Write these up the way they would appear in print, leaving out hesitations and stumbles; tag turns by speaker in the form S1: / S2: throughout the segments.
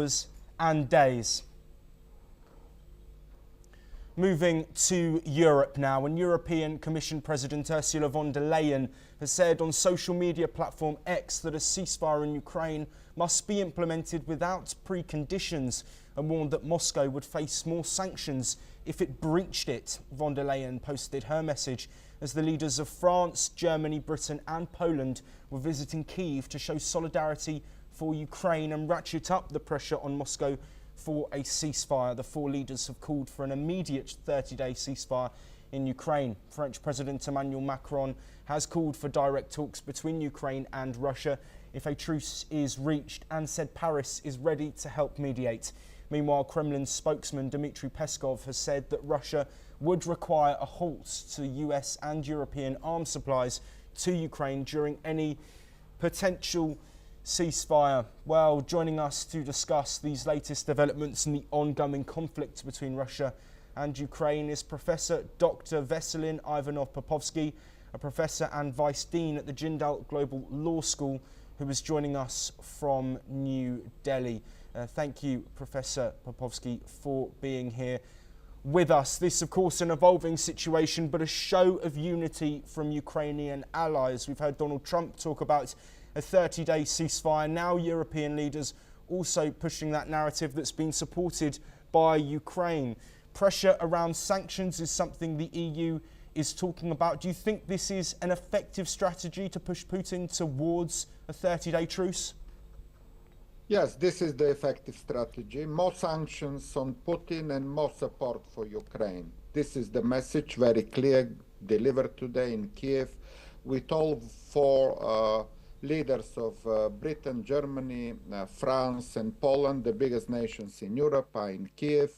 S1: hours and days. Moving to Europe now, and European Commission President Ursula von der Leyen has said on social media platform X that a ceasefire in Ukraine must be implemented without preconditions, and warned that Moscow would face more sanctions if it breached it. Von der Leyen posted her message as the leaders of France, Germany, Britain and Poland were visiting Kyiv to show solidarity for Ukraine and ratchet up the pressure on Moscow for a ceasefire. The four leaders have called for an immediate 30-day ceasefire in Ukraine. French President Emmanuel Macron has called for direct talks between Ukraine and Russia if a truce is reached, and said Paris is ready to help mediate. Meanwhile, Kremlin spokesman Dmitry Peskov has said that Russia would require a halt to US and European arms supplies to Ukraine during any potential ceasefire. Well, joining us to discuss these latest developments in the ongoing conflict between Russia and Ukraine is Professor Dr. Veselin Ivanov-Popovsky, a professor and vice dean at the Jindal Global Law School, who is joining us from New Delhi. Thank you, Professor Popovsky, for being here with us. This, of course, an evolving situation, but a show of unity from Ukrainian allies. We've heard Donald Trump talk about a 30-day ceasefire. Now European leaders also pushing that narrative that's been supported by Ukraine. Pressure around sanctions is something the EU is talking about. Do you think this is an effective strategy to push Putin towards a 30-day truce?
S2: Yes, this is the effective strategy. More sanctions on Putin and more support for Ukraine. This is the message, very clear, delivered today in Kyiv, with all four leaders of Britain, Germany, France and Poland, the biggest nations in Europe, are in Kyiv,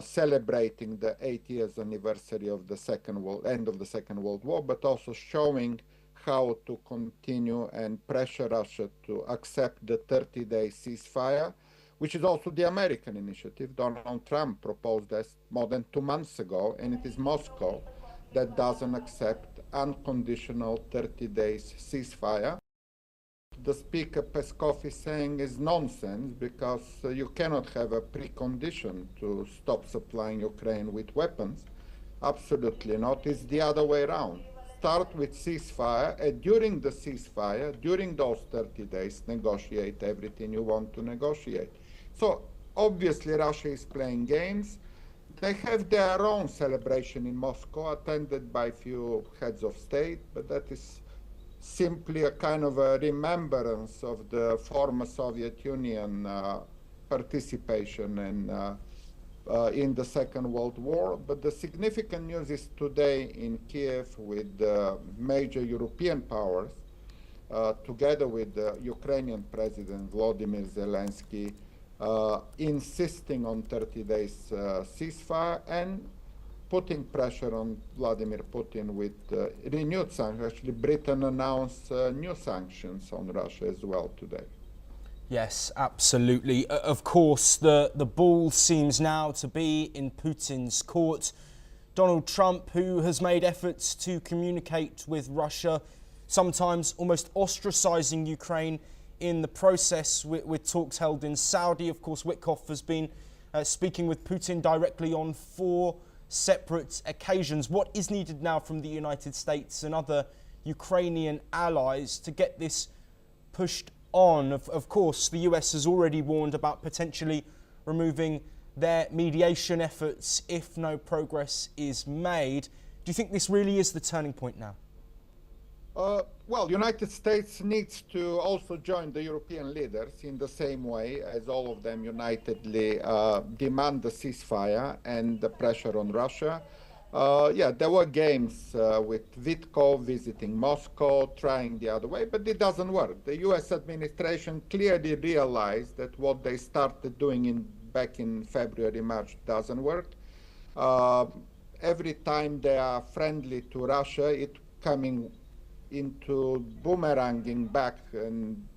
S2: celebrating the 8 years anniversary of the end of the Second World War, but also showing how to continue and pressure Russia to accept the 30-day ceasefire, which is also the American initiative. Donald Trump proposed this more than 2 months ago, and it is Moscow that doesn't accept unconditional 30 days ceasefire. The speaker Peskov is saying is nonsense, because you cannot have a precondition to stop supplying Ukraine with weapons. Absolutely not. It's the other way around. Start with ceasefire, and during the ceasefire, during those 30 days, negotiate everything you want to negotiate. So obviously Russia is playing games. They have their own celebration in Moscow, attended by few heads of state, but that is simply a kind of a remembrance of the former Soviet Union participation in the Second World War. But the significant news is today in Kyiv, with the major European powers, together with the Ukrainian President Volodymyr Zelensky, insisting on 30 days ceasefire and putting pressure on Vladimir Putin with renewed sanctions. Actually, Britain announced new sanctions on Russia as well today.
S1: Yes, absolutely. Of course, the ball seems now to be in Putin's court. Donald Trump, who has made efforts to communicate with Russia, sometimes almost ostracizing Ukraine in the process, with talks held in Saudi. Of course, Witkoff has been speaking with Putin directly on 4 separate occasions. What is needed now from the United States and other Ukrainian allies to get this pushed on? Of course, the US has already warned about potentially removing their mediation efforts if no progress is made. Do you think this really is the turning point now?
S2: Well, United States needs to also join the European leaders in the same way as all of them unitedly demand the ceasefire and the pressure on Russia. Yeah, there were games with Witkoff visiting Moscow, trying the other way, but it doesn't work. The US administration clearly realized that what they started doing back in February, March doesn't work. Every time they are friendly to Russia, it coming into boomeranging back, and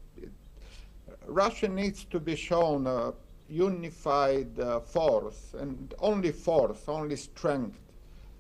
S2: Russia needs to be shown a unified force, and only force, only strength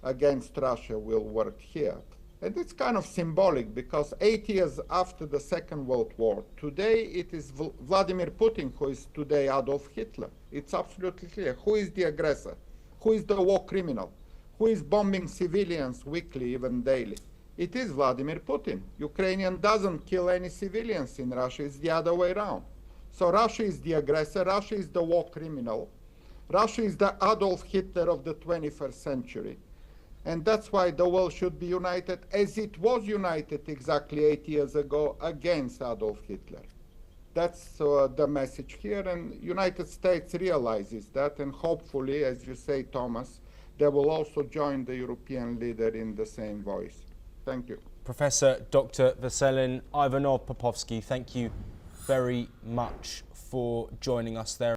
S2: against Russia will work here. And it's kind of symbolic because 8 years after the Second World War, today it is Vladimir Putin who is today Adolf Hitler. It's absolutely clear. Who is the aggressor? Who is the war criminal? Who is bombing civilians weekly, even daily? It is Vladimir Putin. Ukrainian doesn't kill any civilians in Russia. It's the other way around. So Russia is the aggressor. Russia is the war criminal. Russia is the Adolf Hitler of the 21st century. And that's why the world should be united, as it was united exactly 8 years ago against Adolf Hitler. That's the message here, and United States realizes that, and hopefully, as you say, Thomas, they will also join the European leader in the same voice. Thank you.
S1: Professor Dr. Veselin Ivanov-Popovsky, thank you very much for joining us there.